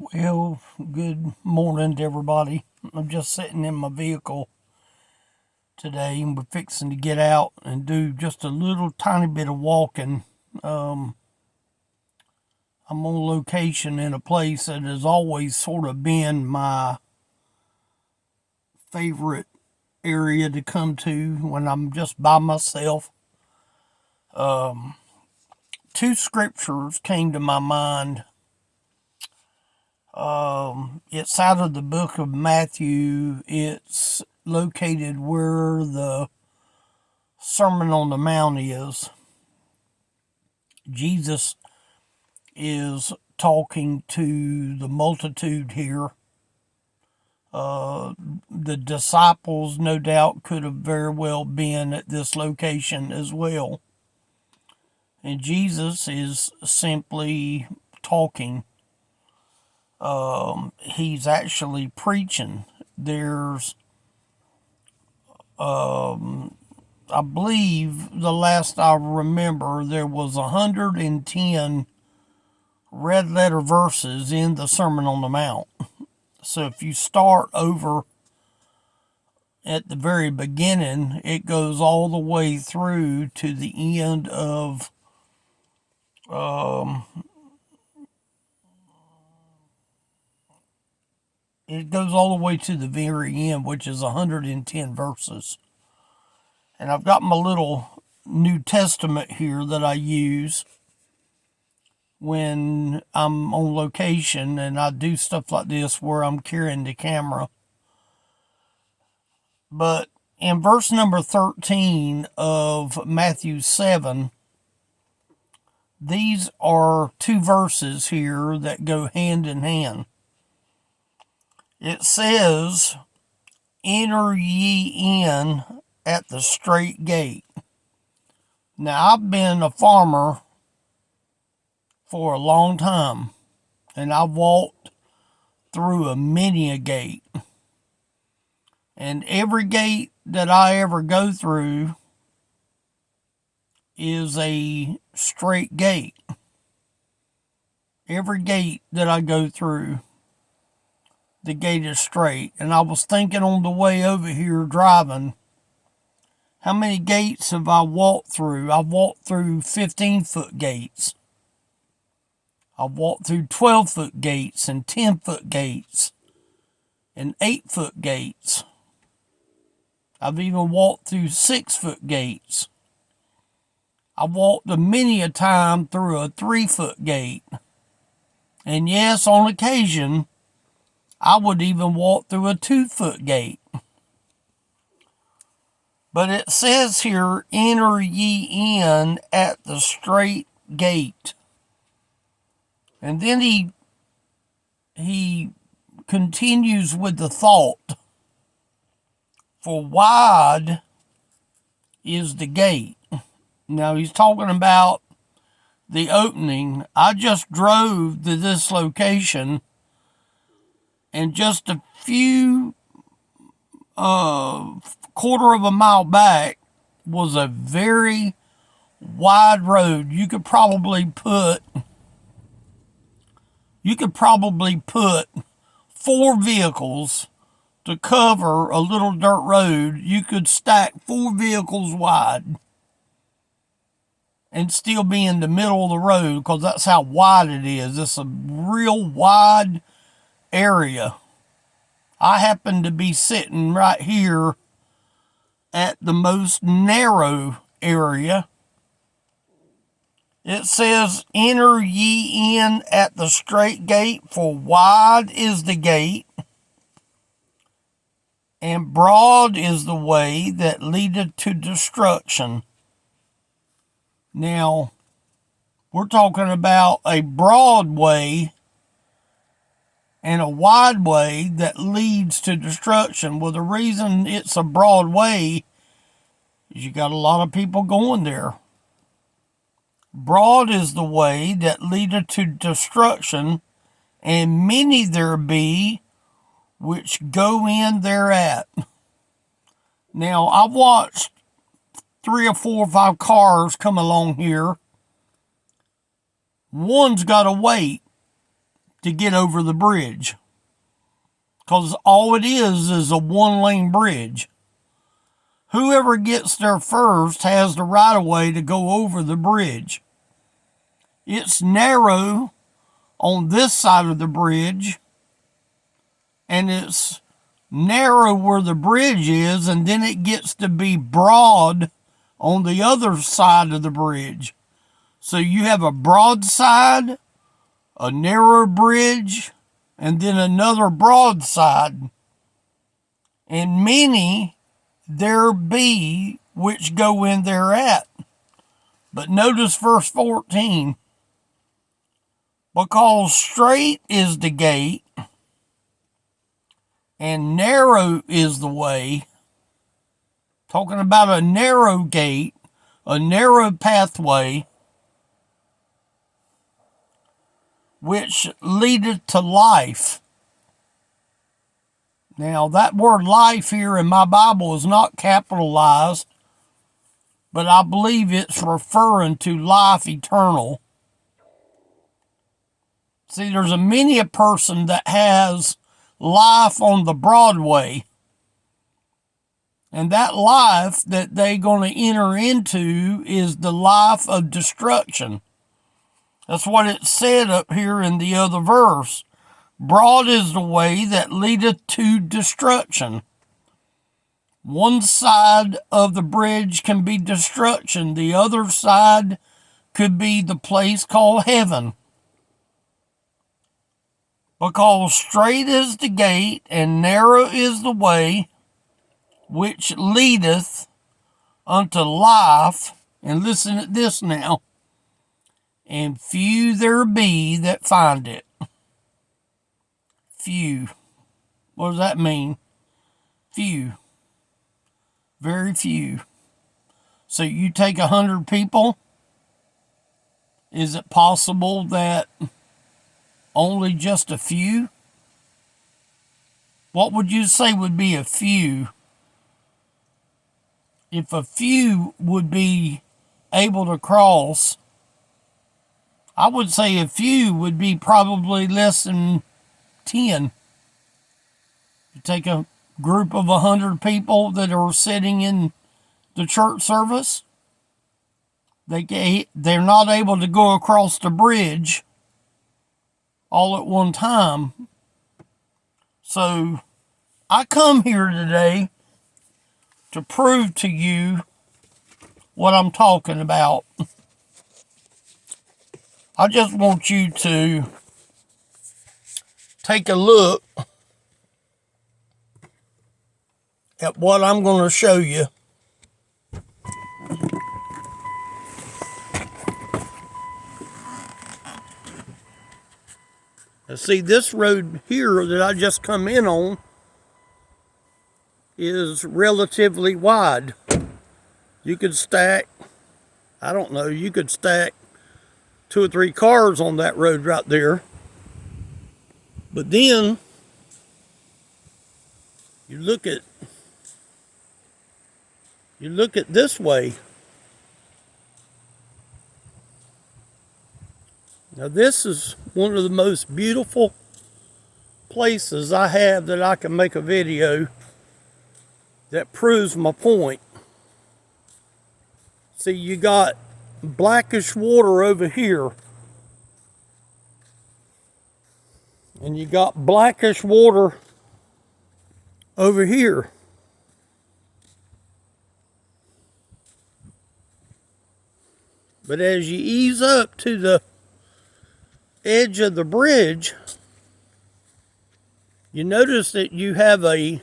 Well, good morning to everybody. I'm just sitting in my vehicle today and we're fixing to get out and do just a little tiny bit of walking. Um, I'm on location in a place that has always sort of been my favorite area to come to when I'm just by myself. Two scriptures came to my mind. It's out of the book of Matthew. It's located where the Sermon on the Mount is. Jesus is talking to the multitude here. The disciples, no doubt, could have very well been at this location as well. And Jesus is simply talking. He's actually preaching. There's, I believe, the last I remember, there was 110 red letter verses in the Sermon on the Mount. So if you start over at the very beginning, it goes all the way through to the end of it goes all the way to the very end, which is 110 verses. And I've got my little New Testament here that I use when I'm on location and I do stuff like this where I'm carrying the camera. But in verse number 13 of Matthew 7, these are two verses here that go hand in hand. It says, "Enter ye in at the straight gate." Now, I've been a farmer for a long time, and I've walked through many a gate. And every gate that I ever go through is a straight gate. Every gate that I go through, the gate is straight. And I was thinking on the way over here driving, how many gates have I walked through? I've walked through 15-foot gates. I've walked through 12-foot gates and 10-foot gates and 8-foot gates. I've even walked through 6-foot gates. I've walked many a time through a 3-foot gate. And yes, on occasion, I would even walk through a 2-foot gate. But it says here, "Enter ye in at the straight gate." And then he continues with the thought, "For wide is the gate." Now he's talking about the opening. I just drove to this location, and just a few quarter of a mile back was a very wide road. You could probably put 4 vehicles to cover a little dirt road. You could stack 4 vehicles wide and still be in the middle of the road, because that's how wide it is. It's a real wide area. I happen to be sitting right here at the most narrow area. It says, "Enter ye in at the straight gate, for wide is the gate, and broad is the way that leadeth to destruction." Now, we're talking about a broad way and a wide way that leads to destruction. Well, the reason it's a broad way is you got a lot of people going there. Broad is the way that leadeth to destruction, and many there be which go in thereat. Now, I've watched 3 or 4 or 5 cars come along here. One's got to wait to get over the bridge. Because all it is a one-lane bridge. Whoever gets there first has the right of way to go over the bridge. It's narrow on this side of the bridge, and it's narrow where the bridge is, and then it gets to be broad on the other side of the bridge. So you have a broad side, a narrow bridge, and then another broad side. And many there be which go in thereat. But notice verse 14. Because straight is the gate, and narrow is the way. Talking about a narrow gate, a narrow pathway, which leadeth to life. Now, that word life here in my Bible is not capitalized, but I believe it's referring to life eternal. See, there's many a person that has life on the Broadway, and that life that they're going to enter into is the life of destruction. That's what it said up here in the other verse. Broad is the way that leadeth to destruction. One side of the bridge can be destruction. The other side could be the place called heaven. Because straight is the gate and narrow is the way which leadeth unto life. And listen to this now. And few there be that find it. Few. What does that mean? Few. Very few. So you take 100 people. Is it possible that only just a few? What would you say would be a few? If a few would be able to cross, I would say a few would be probably less than 10. You take a group of 100 people that are sitting in the church service, they're not able to go across the bridge all at one time. So I come here today to prove to you what I'm talking about. I just want you to take a look at what I'm going to show you. Now see, this road here that I just come in on is relatively wide. You could stack, I don't know, you could stack 2 or 3 cars on that road right there. But then you look at this way. Now this is one of the most beautiful places I have that I can make a video that proves my point. See, you got blackish water over here, and you got blackish water over here. But as you ease up to the edge of the bridge, you notice that you have a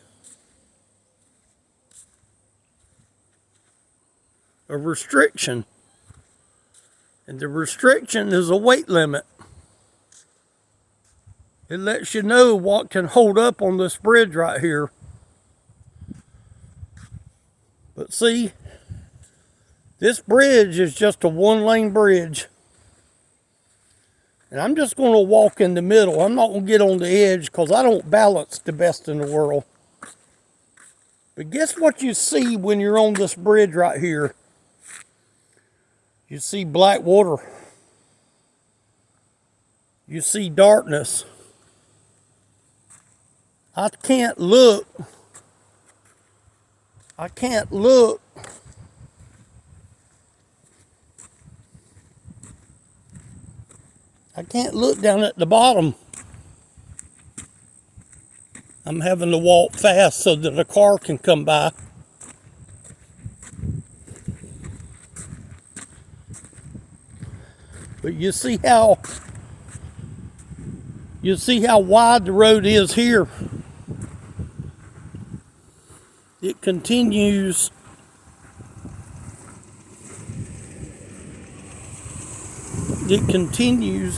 restriction. And the restriction is a weight limit. It lets you know what can hold up on this bridge right here. But see, this bridge is just a 1-lane bridge. And I'm just going to walk in the middle. I'm not going to get on the edge because I don't balance the best in the world. But guess what you see when you're on this bridge right here? You see black water. You see darkness. I can't look. I can't look. I can't look down at the bottom. I'm having to walk fast so that a car can come by. But you see how wide the road is here. It continues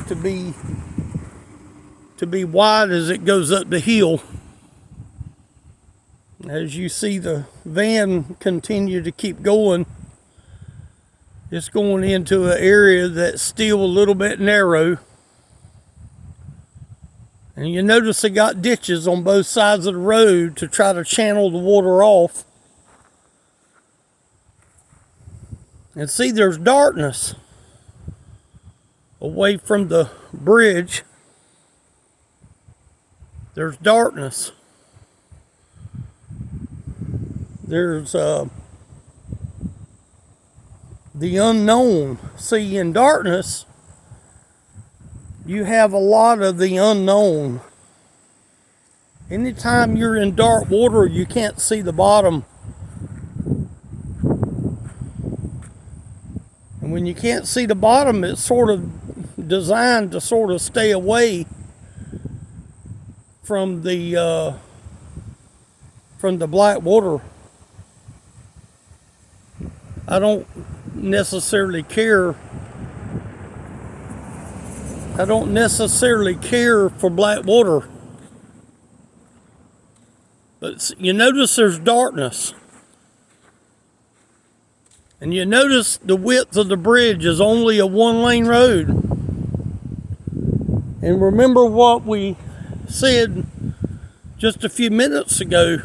to be wide as it goes up the hill. As you see the van continue to keep going, it's going into an area that's still a little bit narrow. And you notice they got ditches on both sides of the road to try to channel the water off. And see, there's darkness away from the bridge. There's darkness. There's the unknown. See, in darkness, you have a lot of the unknown. Anytime you're in dark water, you can't see the bottom. And when you can't see the bottom, it's sort of designed to sort of stay away from the black water. I don't necessarily care. I don't necessarily care for black water. But you notice there's darkness. And you notice the width of the bridge is only a one-lane road. And remember what we said just a few minutes ago,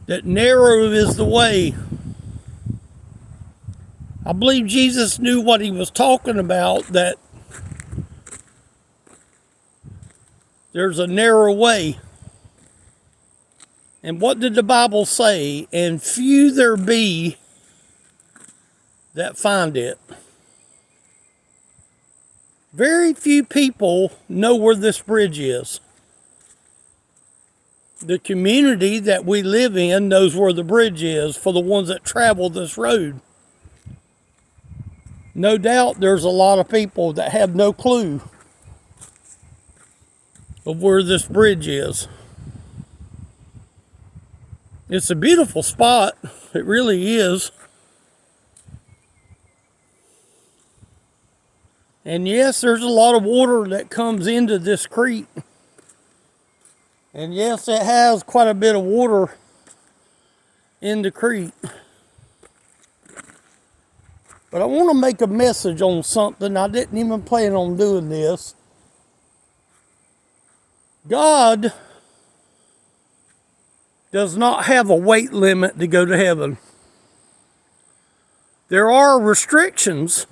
that narrow is the way. I believe Jesus knew what he was talking about, that there's a narrow way. And what did the Bible say? And few there be that find it. Very few people know where this bridge is. The community that we live in knows where the bridge is for the ones that travel this road. No doubt there's a lot of people that have no clue of where this bridge is. It's a beautiful spot. It really is. And yes, there's a lot of water that comes into this creek. And yes, it has quite a bit of water in the creek. But I want to make a message on something. I didn't even plan on doing this. God does not have a weight limit to go to heaven. There are restrictions.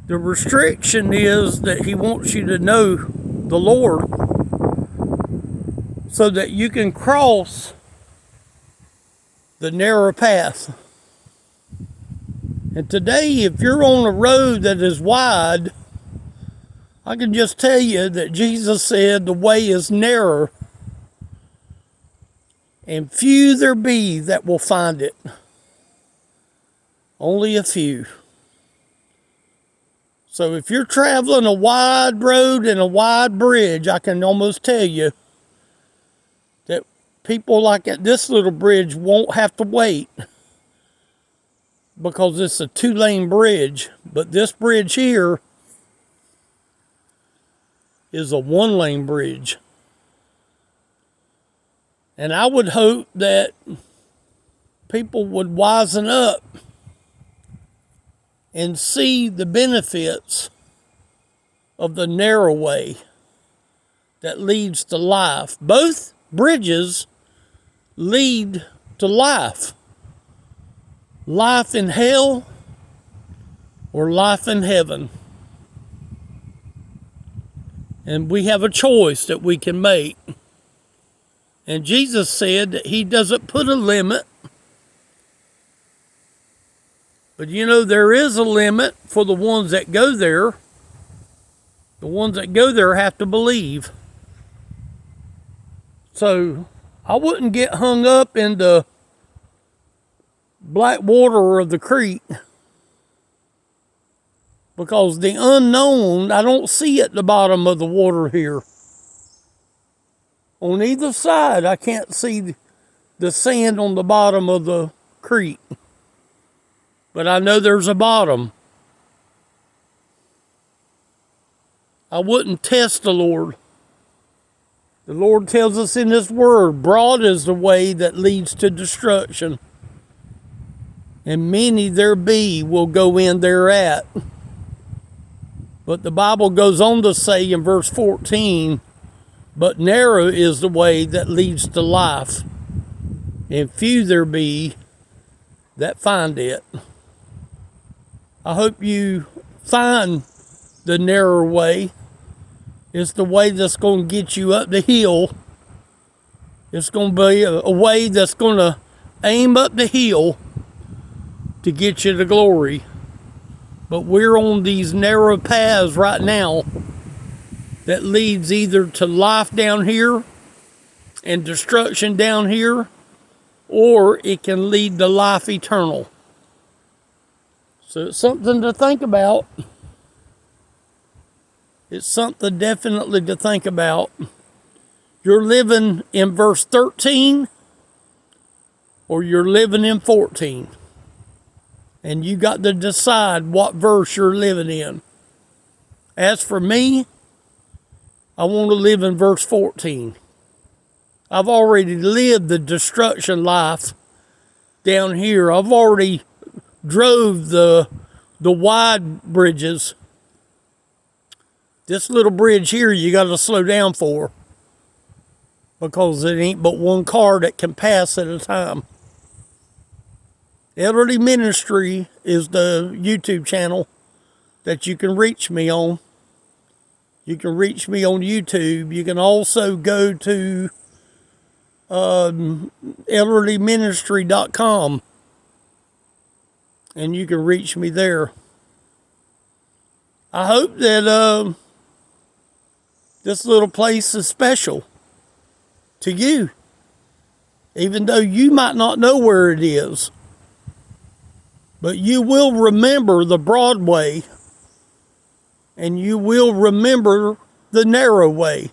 The restriction is that he wants you to know the Lord so that you can cross the narrow path. And today, if you're on a road that is wide, I can just tell you that Jesus said the way is narrow, and few there be that will find it. Only a few. So if you're traveling a wide road and a wide bridge, I can almost tell you that people like at this little bridge won't have to wait, because it's a 2-lane bridge. But this bridge here is a 1-lane bridge. And I would hope that people would wisen up and see the benefits of the narrow way that leads to life. Both bridges lead to life. Life in hell or life in heaven. And we have a choice that we can make. And Jesus said that he doesn't put a limit. But you know, there is a limit for the ones that go there. The ones that go there have to believe. So I wouldn't get hung up in the black water of the creek, because the unknown, I don't see at the bottom of the water here. On either side, I can't see the sand on the bottom of the creek. But I know there's a bottom. I wouldn't test the Lord. The Lord tells us in His Word, broad is the way that leads to destruction, and many there be will go in thereat. But the Bible goes on to say in verse 14, but narrow is the way that leads to life, and few there be that find it. I hope you find the narrow way. It's the way that's going to get you up the hill. It's going to be a way that's going to aim up the hill to get you to glory. But we're on these narrow paths right now that leads either to life down here and destruction down here, or it can lead to life eternal. So it's something to think about. It's something definitely to think about. You're living in verse 13, or you're living in 14. And you got to decide what verse you're living in. As for me, I want to live in verse 14. I've already lived the destruction life down here. I've already drove the wide bridges. This little bridge here you got to slow down for, because it ain't but one car that can pass at a time. Elderly Ministry is the YouTube channel that you can reach me on. You can reach me on YouTube. You can also go to elderlyministry.com and you can reach me there. I hope that this little place is special to you, even though you might not know where it is. But you will remember the broad way, and you will remember the narrow way.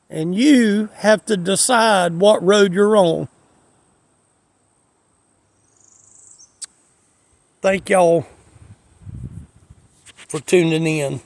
And you have to decide what road you're on. Thank y'all for tuning in.